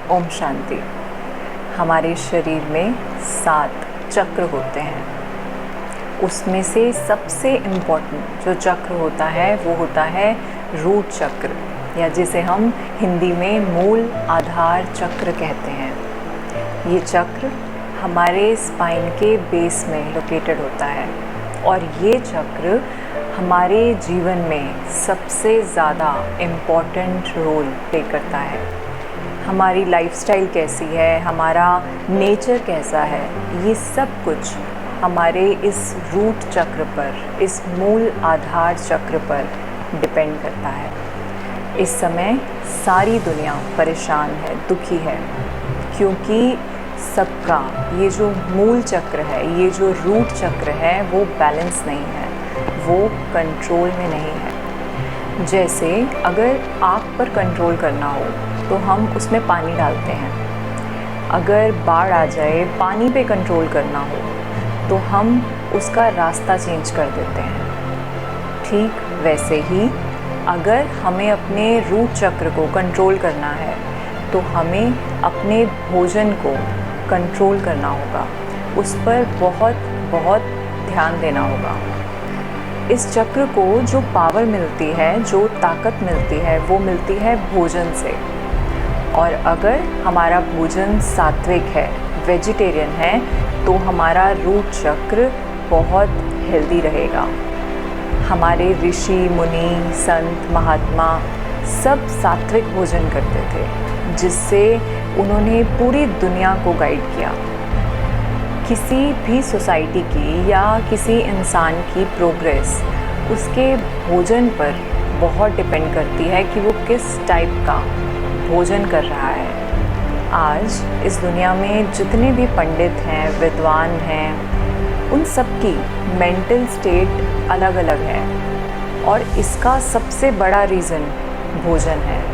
ओम शांति। हमारे शरीर में 7 चक्र होते हैं। उसमें से सबसे इम्पोर्टेंट जो चक्र होता है वो होता है रूट चक्र, या जिसे हम हिंदी में मूल आधार चक्र कहते हैं। ये चक्र हमारे स्पाइन के बेस में लोकेटेड होता है और ये चक्र हमारे जीवन में सबसे ज़्यादा इम्पॉर्टेंट रोल प्ले करता है। हमारी लाइफस्टाइल कैसी है, हमारा नेचर कैसा है, ये सब कुछ हमारे इस रूट चक्र पर, इस मूल आधार चक्र पर डिपेंड करता है। इस समय सारी दुनिया परेशान है, दुखी है, क्योंकि सबका ये जो मूल चक्र है, ये जो रूट चक्र है, वो बैलेंस नहीं है, वो कंट्रोल में नहीं है। जैसे अगर आग पर कंट्रोल करना हो तो हम उसमें पानी डालते हैं। अगर बाढ़ आ जाए, पानी पे कंट्रोल करना हो तो हम उसका रास्ता चेंज कर देते हैं। ठीक वैसे ही अगर हमें अपने रूट चक्र को कंट्रोल करना है तो हमें अपने भोजन को कंट्रोल करना होगा, उस पर बहुत बहुत ध्यान देना होगा। इस चक्र को जो पावर मिलती है, जो ताकत मिलती है, वो मिलती है भोजन से। और अगर हमारा भोजन सात्विक है, वेजिटेरियन है, तो हमारा रूट चक्र बहुत हेल्दी रहेगा। हमारे ऋषि मुनि, संत, महात्मा सब सात्विक भोजन करते थे, जिससे उन्होंने पूरी दुनिया को गाइड किया। किसी भी सोसाइटी की या किसी इंसान की प्रोग्रेस उसके भोजन पर बहुत डिपेंड करती है कि वो किस टाइप का भोजन कर रहा है। आज इस दुनिया में जितने भी पंडित हैं, विद्वान हैं, उन सब की मेंटल स्टेट अलग अलग है और इसका सबसे बड़ा रीज़न भोजन है।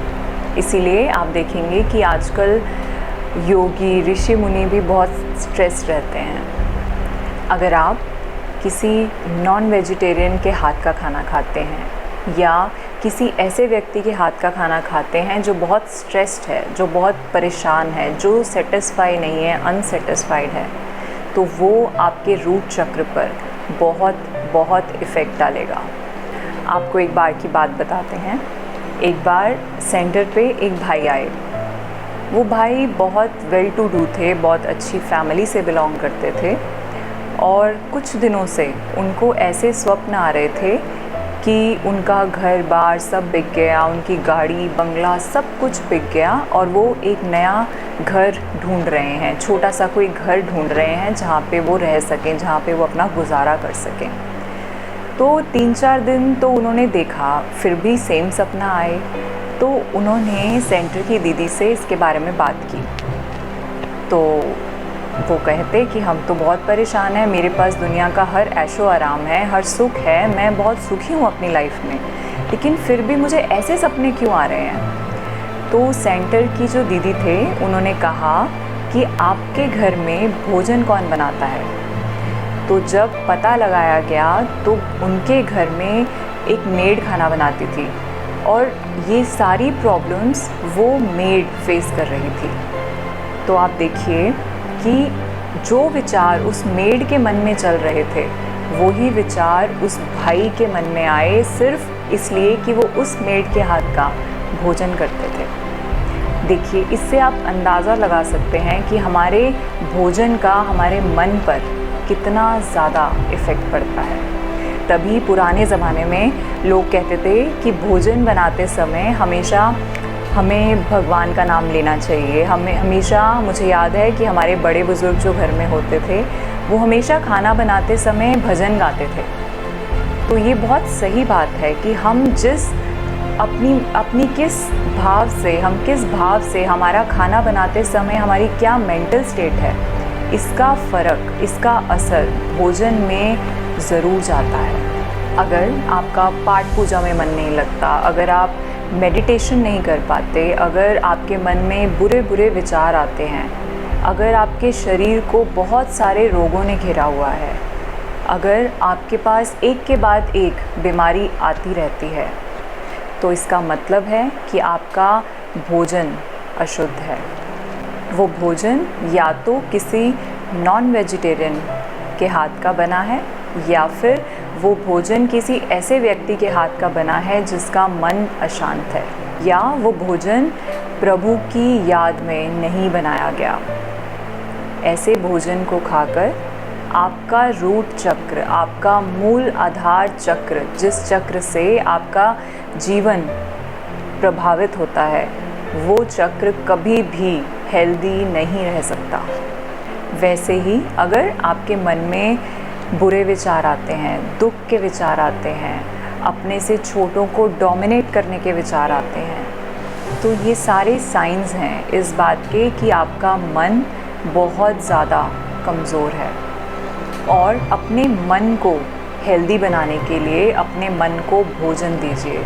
इसीलिए आप देखेंगे कि आजकल योगी, ऋषि मुनि भी बहुत स्ट्रेस्ड रहते हैं। अगर आप किसी नॉन वेजिटेरियन के हाथ का खाना खाते हैं या किसी ऐसे व्यक्ति के हाथ का खाना खाते हैं जो बहुत स्ट्रेस्ड है, जो बहुत परेशान है, जो सेटिस्फाई नहीं है, अनसेटिस्फाइड है, तो वो आपके रूट चक्र पर बहुत बहुत इफ़ेक्ट डालेगा। आपको एक बार की बात बताते हैं। एक बार सेंटर पे एक भाई आए। वो भाई बहुत वेल टू डू थे, बहुत अच्छी फैमिली से बिलोंग करते थे और कुछ दिनों से उनको ऐसे स्वप्न आ रहे थे कि उनका घर बार सब बिक गया, उनकी गाड़ी, बंगला सब कुछ बिक गया और वो एक नया घर ढूंढ रहे हैं, छोटा सा कोई घर ढूंढ रहे हैं जहाँ पे वो रह सकें, जहाँ पे वो अपना गुजारा कर सकें। तो 3-4 दिन तो उन्होंने देखा, फिर भी सेम सपना आए। तो उन्होंने सेंटर की दीदी से इसके बारे में बात की। तो वो कहते कि हम तो बहुत परेशान हैं, मेरे पास दुनिया का हर ऐशो आराम है, हर सुख है, मैं बहुत सुखी हूँ अपनी लाइफ में, लेकिन फिर भी मुझे ऐसे सपने क्यों आ रहे हैं। तो सेंटर की जो दीदी थे उन्होंने कहा कि आपके घर में भोजन कौन बनाता है। तो जब पता लगाया गया तो उनके घर में एक मेड खाना बनाती थी और ये सारी प्रॉब्लम्स वो मेड फेस कर रही थी। तो आप देखिए कि जो विचार उस मेड के मन में चल रहे थे वही विचार उस भाई के मन में आए, सिर्फ इसलिए कि वो उस मेड के हाथ का भोजन करते थे। देखिए, इससे आप अंदाज़ा लगा सकते हैं कि हमारे भोजन का हमारे मन पर कितना ज़्यादा इफ़ेक्ट पड़ता है। तभी पुराने ज़माने में लोग कहते थे कि भोजन बनाते समय हमेशा हमें भगवान का नाम लेना चाहिए। हमें हमेशा, मुझे याद है कि हमारे बड़े बुज़ुर्ग जो घर में होते थे वो हमेशा खाना बनाते समय भजन गाते थे। तो ये बहुत सही बात है कि हम जिस अपनी किस भाव से, हम किस भाव से हमारा खाना बनाते समय हमारी क्या मेंटल स्टेट है, इसका फ़र्क, इसका असर भोजन में ज़रूर जाता है। अगर आपका पाठ पूजा में मन नहीं लगता, अगर आप मेडिटेशन नहीं कर पाते, अगर आपके मन में बुरे बुरे विचार आते हैं, अगर आपके शरीर को बहुत सारे रोगों ने घिरा हुआ है, अगर आपके पास एक के बाद एक बीमारी आती रहती है, तो इसका मतलब है कि आपका भोजन अशुद्ध है। वो भोजन या तो किसी नॉन वेजिटेरियन के हाथ का बना है या फिर वो भोजन किसी ऐसे व्यक्ति के हाथ का बना है जिसका मन अशांत है, या वो भोजन प्रभु की याद में नहीं बनाया गया। ऐसे भोजन को खाकर आपका रूट चक्र, आपका मूल आधार चक्र, जिस चक्र से आपका जीवन प्रभावित होता है, वो चक्र कभी भी हेल्दी नहीं रह सकता। वैसे ही अगर आपके मन में बुरे विचार आते हैं, दुख के विचार आते हैं, अपने से छोटों को डोमिनेट करने के विचार आते हैं, तो ये सारे साइंस हैं इस बात के कि आपका मन बहुत ज़्यादा कमज़ोर है। और अपने मन को हेल्दी बनाने के लिए अपने मन को भोजन दीजिए।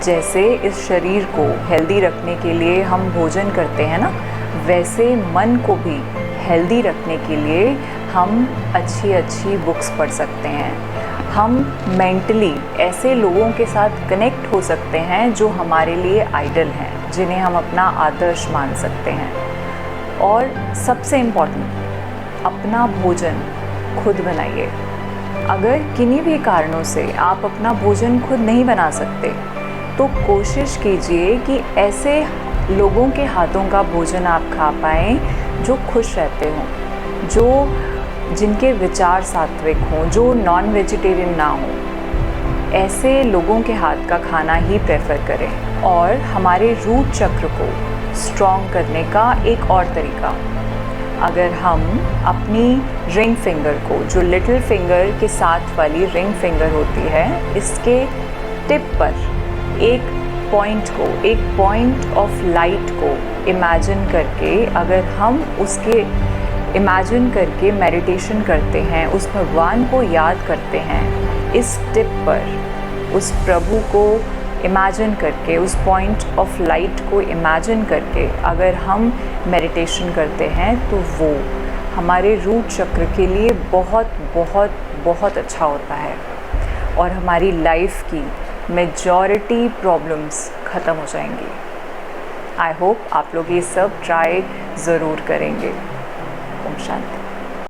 जैसे इस शरीर को हेल्दी रखने के लिए हम भोजन करते हैं ना, वैसे मन को भी हेल्दी रखने के लिए हम अच्छी अच्छी बुक्स पढ़ सकते हैं। हम मेंटली ऐसे लोगों के साथ कनेक्ट हो सकते हैं जो हमारे लिए आइडल हैं, जिन्हें हम अपना आदर्श मान सकते हैं। और सबसे इम्पॉर्टेंट, अपना भोजन खुद बनाइए। अगर किन्हीं भी कारणों से आप अपना भोजन खुद नहीं बना सकते, तो कोशिश कीजिए कि ऐसे लोगों के हाथों का भोजन आप खा पाएँ जो खुश रहते हों, जिनके विचार सात्विक हों, जो नॉन वेजिटेरियन ना हो। ऐसे लोगों के हाथ का खाना ही प्रेफर करें। और हमारे रूट चक्र को स्ट्रॉन्ग करने का एक और तरीका, अगर हम अपनी रिंग फिंगर को, जो लिटिल फिंगर के साथ वाली रिंग फिंगर होती है, इसके टिप पर एक पॉइंट ऑफ लाइट को इमेजिन करके, अगर हम उसके इमेजिन करके मेडिटेशन करते हैं, उस भगवान को याद करते हैं, इस टिप पर उस प्रभु को इमेजिन करके, उस पॉइंट ऑफ लाइट को इमेजिन करके अगर हम मेडिटेशन करते हैं, तो वो हमारे रूट चक्र के लिए बहुत बहुत बहुत अच्छा होता है और हमारी लाइफ की मेजॉरिटी प्रॉब्लम्स ख़त्म हो जाएंगी। आई होप आप लोग ये सब ट्राई ज़रूर करेंगे। ओम शांति।